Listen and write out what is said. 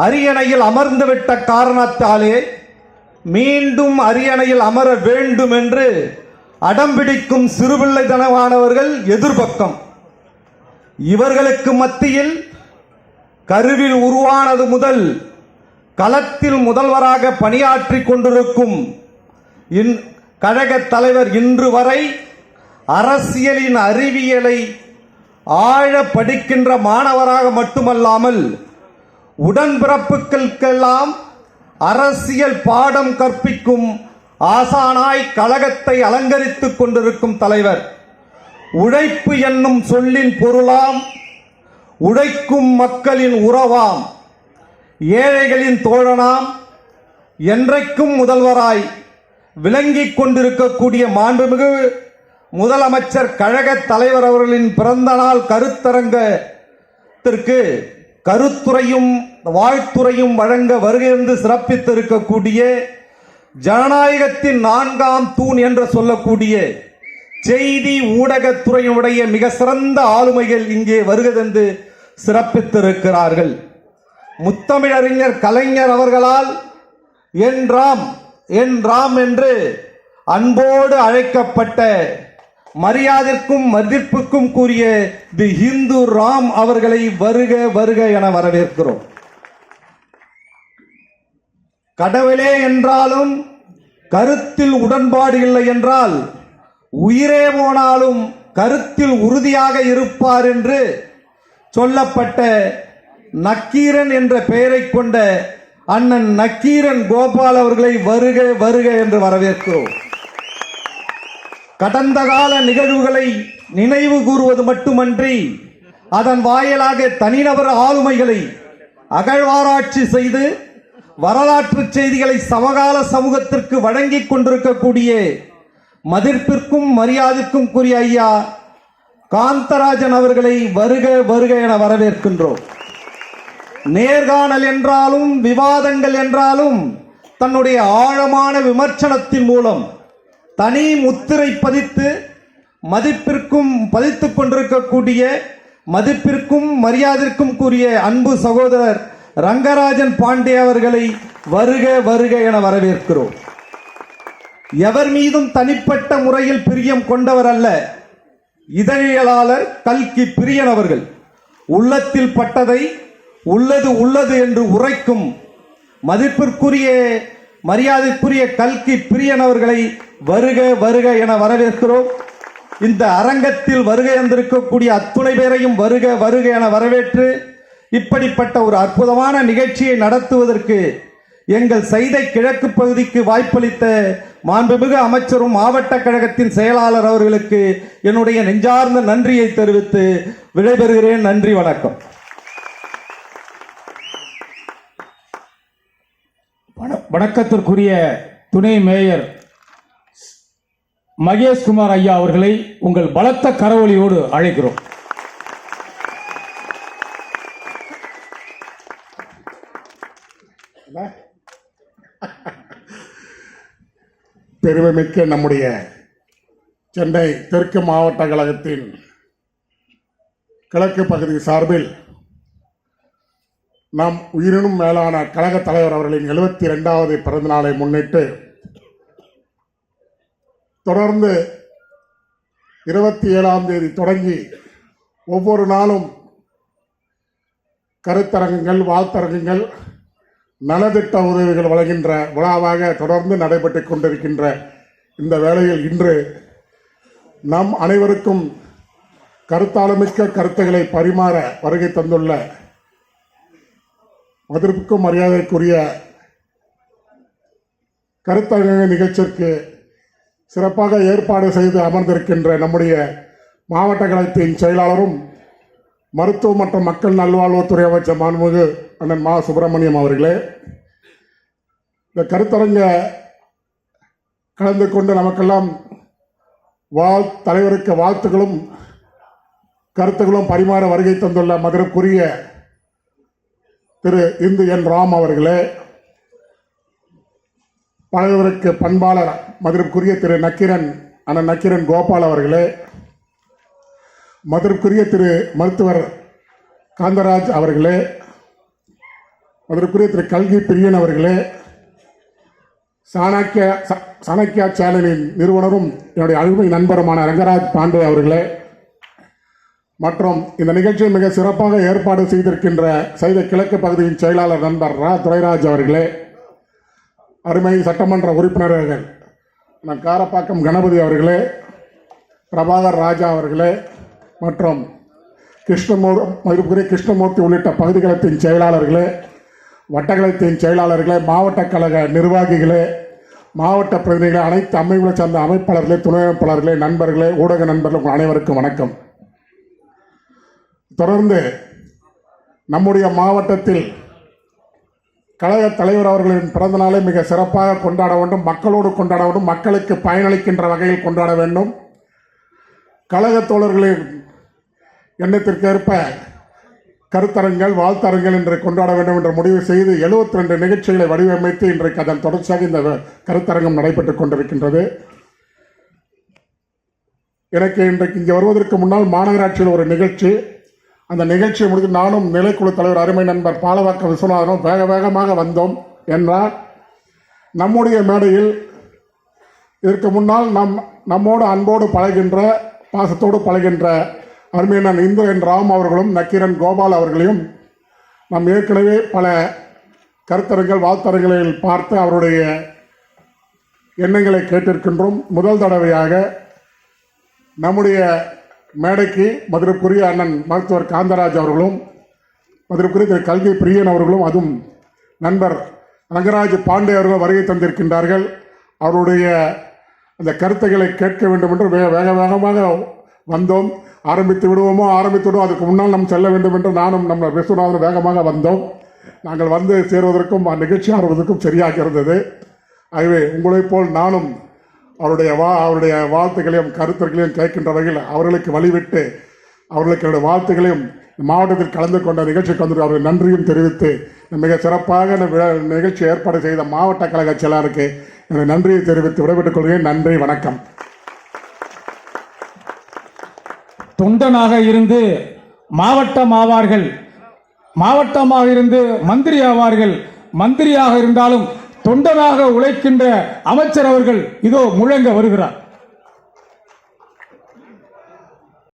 அரியணையில் அமர்ந்துவிட்ட காரணத்தாலே மீண்டும் அரியணையில் அமர வேண்டும் என்று அடம்பிடிக்கும் சிறுபிள்ளைத்தனமானவர்கள் எதிர்பக்கம். இவர்களுக்கு மத்தியில் கருவில் உருவானது முதல் களத்தில் முதல்வராக பணியாற்றி கொண்டிருக்கும் கழக தலைவர் இன்று வரை அரசியலின் அறிவியலை ஆழ படிக்கின்ற மாணவராக மட்டுமல்லாமல் உடன்பிறப்புகளுக்கெல்லாம் அரசியல் பாடம் கற்பிக்கும் ஆசானாய் கழகத்தை அலங்கரித்துக் கொண்டிருக்கும் தலைவர். உழைப்பு என்னும் சொல்லின் பொருளாம், உழைக்கும் மக்களின் உறவாம், ஏழைகளின் தோழனாம், என்றைக்கும் முதல்வராய் விளங்கிக் கொண்டிருக்கக்கூடிய மாண்புமிகு முதலமைச்சர் கழக தலைவர் அவர்களின் பிறந்த நாள் கருத்தரங்கத்திற்கு கருத்துரையும் வாழ்த்துரையும் வழங்க வருகிறது சிறப்பித்திருக்கக்கூடிய ஜனநாயகத்தின் 4ஆம் தூண் என்று சொல்லக்கூடிய செய்தி ஊடகத்துறையினுடைய மிக சிறந்த ஆளுமைகள் இங்கே வருகிறது சிறப்பித்திருக்கிறார்கள். முத்தமிழறிஞர் கலைஞர் அவர்களால் என்றாம் என்று அன்போடு அழைக்கப்பட்ட மரியாதைக்கும் மதிப்புக்கும் கூறிய தி ஹிந்து ராம் அவர்களை வருக வருக என வரவேற்கிறோம். கடவுளே என்றாலும் கருத்தில் உடன்பாடு இல்லை என்றால் உயிரே போனாலும் கருத்தில் உறுதியாக இருப்பார் என்று சொல்லப்பட்ட நக்கீரன் என்ற பெயரை கொண்ட அண்ணன் நக்கீரன் கோபால் அவர்களை வருக வருக என்று வரவேற்கிறோம். கடந்த கால நிகழ்வுகளை நினைவு கூறுவது மட்டுமன்றி அதன் வாயிலாக தனிநபர் ஆளுமைகளை அகழ்வாராய்ச்சி செய்து வரலாற்று செய்திகளை சமகால சமூகத்திற்கு வழங்கிக் கொண்டிருக்கக்கூடிய மதிப்பிற்கும் மரியாதைக்கும் கூறிய ஐயா காந்தராஜன் அவர்களை வருக வருக என வரவேற்கின்றோம். நேர்காணல் என்றாலும் விவாதங்கள் என்றாலும் தன்னுடைய ஆழமான விமர்சனத்தின் மூலம் தனி முத்திரை பதித்து மதிப்பிற்கும் பதித்துக் கொண்டிருக்கக்கூடிய மதிப்பிற்கும் மரியாதைக்கும் கூறிய அன்பு சகோதரர் ரங்கராஜன் பாண்டே அவர்களை வருக வருக என வரவேற்கிறோம். எவர் மீதும் தனிப்பட்ட முறையில் பிரியம் கொண்டவர் அல்ல. இதழியலாளர் கல்கி பிரியன் அவர்கள் உள்ளத்தில் பட்டதை உள்ளது உள்ளது என்று உரைக்கும் மதிப்பிற்குரிய மரியாதைக்குரிய கல்கி பிரியன் அவர்களை வருக வருக என வரவேற்கிறோம். இந்த அரங்கத்தில் வருகை வந்திருக்கக்கூடிய அத்துணை பேரையும் வருக வருக என வரவேற்று இப்படிப்பட்ட ஒரு அற்புதமான நிகழ்ச்சியை நடத்துவதற்கு எங்கள் சைதை கிழக்கு பகுதிக்கு வாய்ப்பளித்த மாண்புமிகு அமைச்சரும் மாவட்ட கழகத்தின் செயலாளர் அவர்களுக்கு என்னுடைய நெஞ்சார்ந்த நன்றியை தெரிவித்து விடைபெறுகிறேன். நன்றி, வணக்கம். வணக்கத்திற்குரிய துணை மேயர் மகேஷ்குமார் ஐயா அவர்களை உங்கள் பலத்த கரவொலியோடு அழைக்கிறோம். பெருமைமிக்க நம்முடைய சென்னை தெற்கு மாவட்ட கழகத்தின் கிழக்கு பகுதி சார்பில் நம் உயிரினும் மேலான கழக தலைவர் அவர்களின் 72வது பிறந்த நாளை முன்னிட்டு தொடர்ந்து 27ஆம் தேதி தொடங்கி ஒவ்வொரு நாளும் கருத்தரங்குகள், வாழ்த்தரங்குகள், நலத்திட்ட உதவிகள் வழங்குகின்ற விழாவாக தொடர்ந்து நடைபெற்றுக் கொண்டிருக்கின்ற இந்த வேளையில் இன்று நம் அனைவருக்கும் கருத்தாளமிக்க கருத்துக்களை பரிமாற வருகை தந்துள்ள மதிப்புக்கும் மரியாதைக்குரிய கருத்தரங்க நிகழ்ச்சிக்கு சிறப்பாக ஏற்பாடு செய்து அமர்ந்திருக்கின்ற நம்முடைய மாவட்ட கழகத்தின் செயலாளரும் மருத்துவ மற்றும் மக்கள் நல்வாழ்வுத்துறை அமைச்சர் மாண்புமிகு அண்ணன் மா சுப்பிரமணியம் அவர்களே, இந்த கருத்தரங்க கலந்து கொண்டு நமக்கெல்லாம் தலைவருக்கு வாழ்த்துக்களும் கருத்துக்களும் பரிமாற வருகை தந்துள்ள மதிப்புக்குரிய திரு இந்து என் ராம் அவர்களே, பழகுவதற்கு பண்பாளர் மதிப்புக்குரிய திரு அண்ணன் நக்கீரன் கோபால் அவர்களே, மதிப்புக்குரிய திரு மருத்துவர் காந்தராஜ் அவர்களே, அதற்குரிய திரு கல்கி பிரியன் அவர்களே, சாணக்கியா சேனலின் நிறுவனரும் என்னுடைய அருமை நண்பருமான ரங்கராஜ் பாண்டே அவர்களே, மற்றும் இந்த நிகழ்ச்சியை மிக சிறப்பாக ஏற்பாடு செய்த கிழக்கு பகுதியின் செயலாளர் நண்பர் துரைராஜ் அவர்களே, அருமை சட்டமன்ற உறுப்பினர்கள் காரப்பாக்கம் கணபதி அவர்களே, பிரபாகர் ராஜா அவர்களே, மற்றும் கிருஷ்ணமூர்த்தி உள்ளிட்ட பகுதிகளத்தின் செயலாளர்களே, வட்டக்கழகத்தின் செயலாளர்களே, மாவட்ட கழக நிர்வாகிகளே, மாவட்ட பிரதிநிதிகளே, அனைத்து அமைப்புகளை சார்ந்த அமைப்பாளர்களே, துணை அமைப்பாளர்களே, நண்பர்களே, ஊடக நண்பர்கள், உங்கள் அனைவருக்கும் வணக்கம். தொடர்ந்து நம்முடைய மாவட்டத்தில் கழக தலைவர் அவர்களின் பிறந்த நாளை மிக சிறப்பாக கொண்டாட வேண்டும், மக்களோடு கொண்டாட வேண்டும், மக்களுக்கு பயனளிக்கின்ற வகையில் கொண்டாட வேண்டும். கழக தோழர்களின் எண்ணத்திற்கேற்ப கருத்தரங்கள், வாழ்த்தரங்கள் என்று கொண்டாட வேண்டும் என்று முடிவு செய்து 72 நிகழ்ச்சிகளை வடிவமைத்து இன்றைக்கு அதன் தொடர்ச்சியாக இந்த கருத்தரங்கம் நடைபெற்றுக் கொண்டிருக்கின்றது. எனக்கு இன்றைக்கு இங்கே வருவதற்கு முன்னால் மாநகராட்சியில் ஒரு நிகழ்ச்சி, அந்த நிகழ்ச்சியை முடித்து நானும் நிலைக்குழு தலைவர் அருமை நண்பர் பாலவாக்க விஸ்வநாதனும் வேக வேகமாக வந்தோம் என்றால், நம்முடைய மேடையில் இதற்கு முன்னால் நம்மோடு அன்போடு பழகின்ற, பாசத்தோடு பழகின்ற அருமையான இந்திரன் ராம் அவர்களும் நக்கீரன் கோபால் அவர்களையும் நாம் ஏற்கனவே பல கருத்தரங்கள், வாழ்த்தரங்களில் பார்த்து அவருடைய எண்ணங்களை கேட்டிருக்கின்றோம். முதல் தடவையாக நம்முடைய மேடைக்கு மதுரைக்குரிய அண்ணன் மருத்துவர் காந்தராஜ் அவர்களும், மதுரைக்குரிய திரு கல்கி பிரியன் அவர்களும், அதுவும் நண்பர் ரங்கராஜ் பாண்டே அவர்கள் வருகை தந்திருக்கின்றார்கள். அவருடைய அந்த கருத்துக்களை கேட்க வேண்டும் என்று வேக வேகமாக வந்தோம். ஆரம்பித்து விடுவோமோ, அதுக்கு முன்னால் நாம் செல்ல வேண்டும் என்று நானும் நம்ம விஸ்வநாதன் வேகமாக வந்தோம். நாங்கள் வந்து சேருவதற்கும் நிகழ்ச்சி ஆடுவதற்கும் சரியாக இருந்தது. ஆகவே உங்களைப் போல் நானும் அவருடைய வாழ்த்துக்களையும் கருத்துக்களையும் கேட்கின்ற வகையில் அவர்களுக்கு வழிவிட்டு அவர்களுக்கு என்னுடைய வாழ்த்துக்களையும் மாவட்டத்தில் கலந்து கொண்ட நிகழ்ச்சிக்கு வந்து அவர்கள் நன்றியும் தெரிவித்து மிக சிறப்பாக நிகழ்ச்சி ஏற்பாடு செய்த மாவட்ட கழக செயலாளருக்கு என்னுடைய நன்றியை தெரிவித்து விடைபெற்றுக் கொள்கிறேன். நன்றி, வணக்கம். தொண்டனாக இருந்து மாவட்டம் ஆவார்கள், மாவட்டமாக இருந்து மந்திரி ஆவார்கள், மந்திரியாக இருந்தாலும் தொண்டனாக உழைக்கின்ற அமைச்சர் அவர்கள் இதோ முழங்க வருகிறார்.